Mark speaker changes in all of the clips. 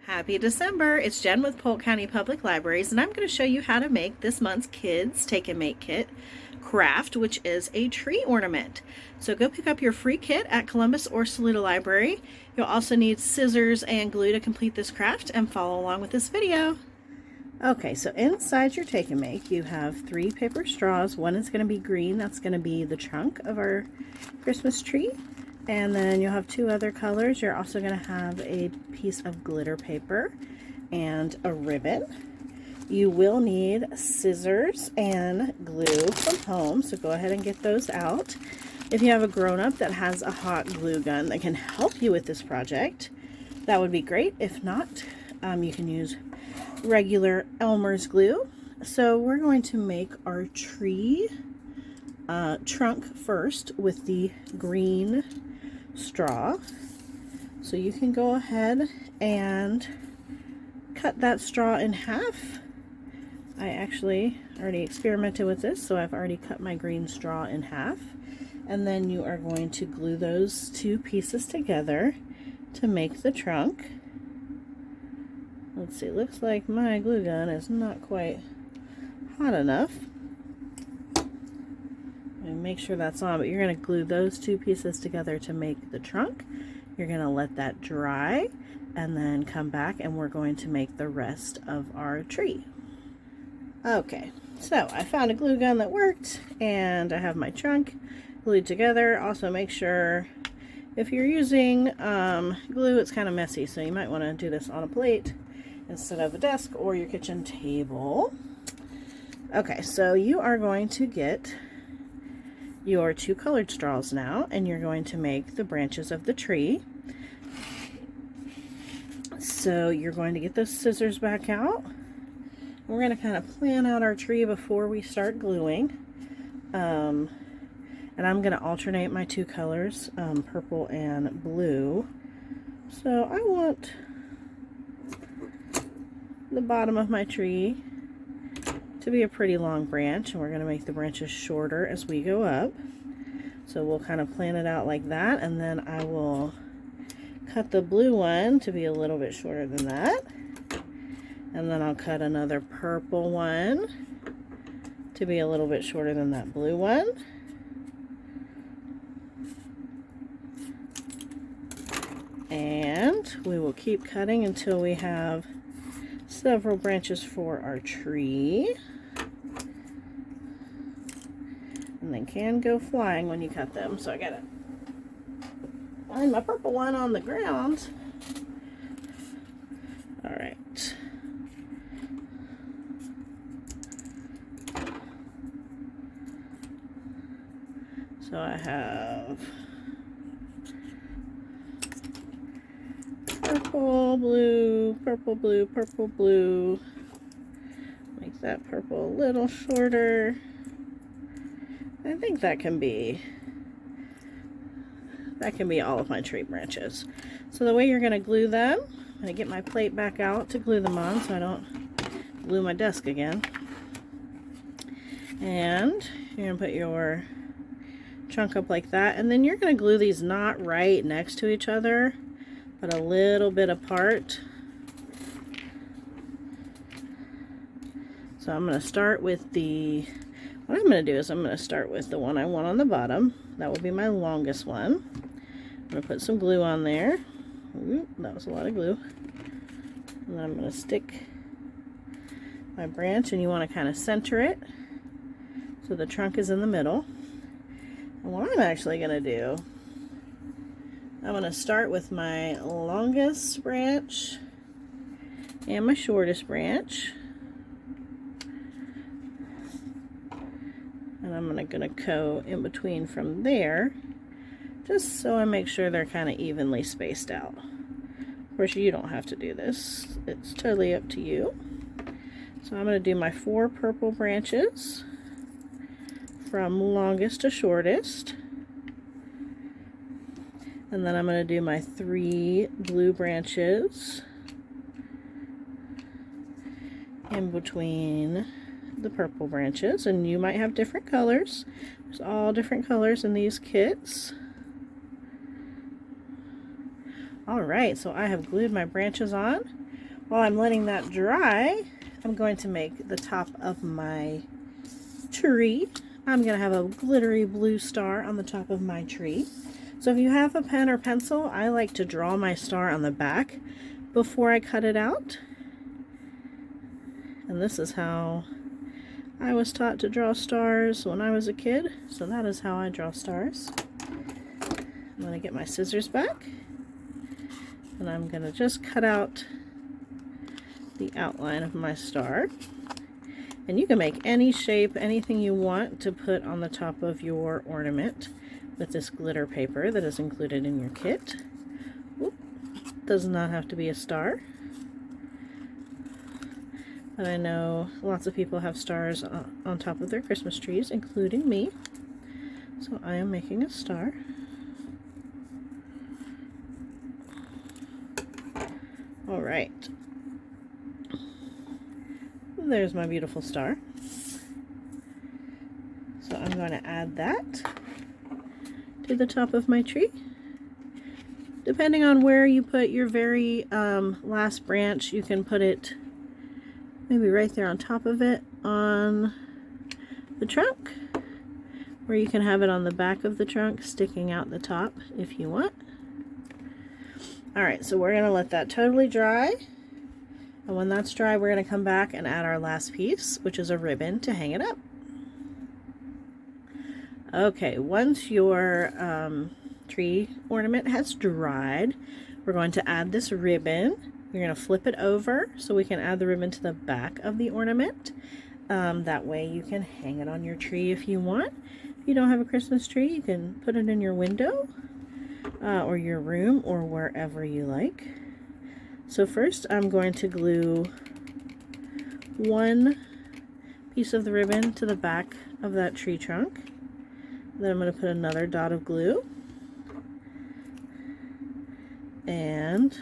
Speaker 1: Happy December! It's Jen with Polk County Public Libraries, and I'm going to show you how to make this month's Kids Take and Make Kit craft, which is a tree ornament. So go pick up your free kit at Columbus or Saluda Library. You'll also need scissors and glue to complete this craft, and follow along with this video. Okay, so inside your Take and Make, you have 3 paper straws. One is going to be green, that's going to be the trunk of our Christmas tree. And then you'll have 2 other colors. You're also going to have a piece of glitter paper and a ribbon. You will need scissors and glue from home, so go ahead and get those out. If you have a grown-up that has a hot glue gun that can help you with this project, that would be great. If not, you can use regular Elmer's glue. So we're going to make our tree trunk first with the green straw. So you can go ahead and cut that straw in half. I actually already experimented with this, so I've already cut my green straw in half. And then you are going to glue those 2 pieces together to make the trunk. Let's see, looks like my glue gun is not quite hot enough. And make sure that's on, but you're going to glue those 2 pieces together to make the trunk. You're going to let that dry and then come back and we're going to make the rest of our tree. Okay, so I found a glue gun that worked and I have my trunk glued together. Also make sure if you're using glue, it's kind of messy, so you might want to do this on a plate instead of a desk or your kitchen table. Okay, so you are going to get your 2 colored straws now, and you're going to make the branches of the tree. So you're going to get those scissors back out. We're going to kind of plan out our tree before we start gluing. And I'm going to alternate my 2 colors, purple and blue. So I want the bottom of my tree to be a pretty long branch, and we're going to make the branches shorter as we go up. So we'll kind of plan it out like that, and then I will cut the blue one to be a little bit shorter than that, and then I'll cut another purple one to be a little bit shorter than that blue one. And we will keep cutting until we have several branches for our tree. And they can go flying when you cut them, so I gotta find my purple one on the ground. Alright. So I have purple, blue, purple, blue, purple, blue. Make that purple a little shorter. I think that can be all of my tree branches. So the way you're going to glue them, I'm going to get my plate back out to glue them on so I don't glue my desk again. And you're going to put your trunk up like that, and then you're going to glue these not right next to each other, but a little bit apart. So I'm going to start with what I'm going to do is I'm going to start with the one I want on the bottom. That will be my longest one. I'm going to put some glue on there. Ooh, that was a lot of glue. And then I'm going to stick my branch, and you want to kind of center it so the trunk is in the middle. And what I'm actually going to do, I'm going to start with my longest branch and my shortest branch. And I'm going to go in between from there, just so I make sure they're kind of evenly spaced out. Of course, you don't have to do this. It's totally up to you. So I'm going to do my 4 purple branches from longest to shortest. And then I'm going to do my 3 blue branches in between the purple branches, and you might have different colors. There's all different colors in these kits. Alright, so I have glued my branches on. While I'm letting that dry, I'm going to make the top of my tree. I'm going to have a glittery blue star on the top of my tree. So if you have a pen or pencil, I like to draw my star on the back before I cut it out. And this is how I was taught to draw stars when I was a kid. So that is how I draw stars. I'm going to get my scissors back. And I'm going to just cut out the outline of my star. And you can make any shape, anything you want to put on the top of your ornament with this glitter paper that is included in your kit. Oop, does not have to be a star. But I know lots of people have stars on top of their Christmas trees, including me. So I am making a star. All right. There's my beautiful star. So I'm going to add that to the top of my tree. Depending on where you put your very last branch, you can put it maybe right there on top of it on the trunk, or you can have it on the back of the trunk sticking out the top if you want. Alright, so we're going to let that totally dry. And when that's dry, we're going to come back and add our last piece, which is a ribbon to hang it up. Okay, once your tree ornament has dried, we're going to add this ribbon. You're going to flip it over so we can add the ribbon to the back of the ornament. That way you can hang it on your tree if you want. If you don't have a Christmas tree, you can put it in your window or your room or wherever you like. So first I'm going to glue one piece of the ribbon to the back of that tree trunk. Then I'm going to put another dot of glue. And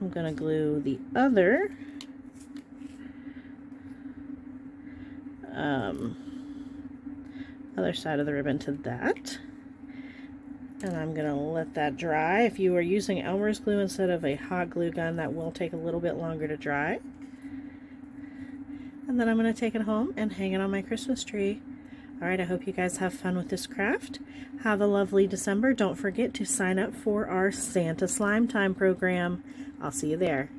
Speaker 1: I'm going to glue the other side of the ribbon to that. And I'm going to let that dry. If you are using Elmer's glue instead of a hot glue gun, that will take a little bit longer to dry. And then I'm going to take it home and hang it on my Christmas tree. Alright, I hope you guys have fun with this craft. Have a lovely December. Don't forget to sign up for our Santa Slime Time program. I'll see you there.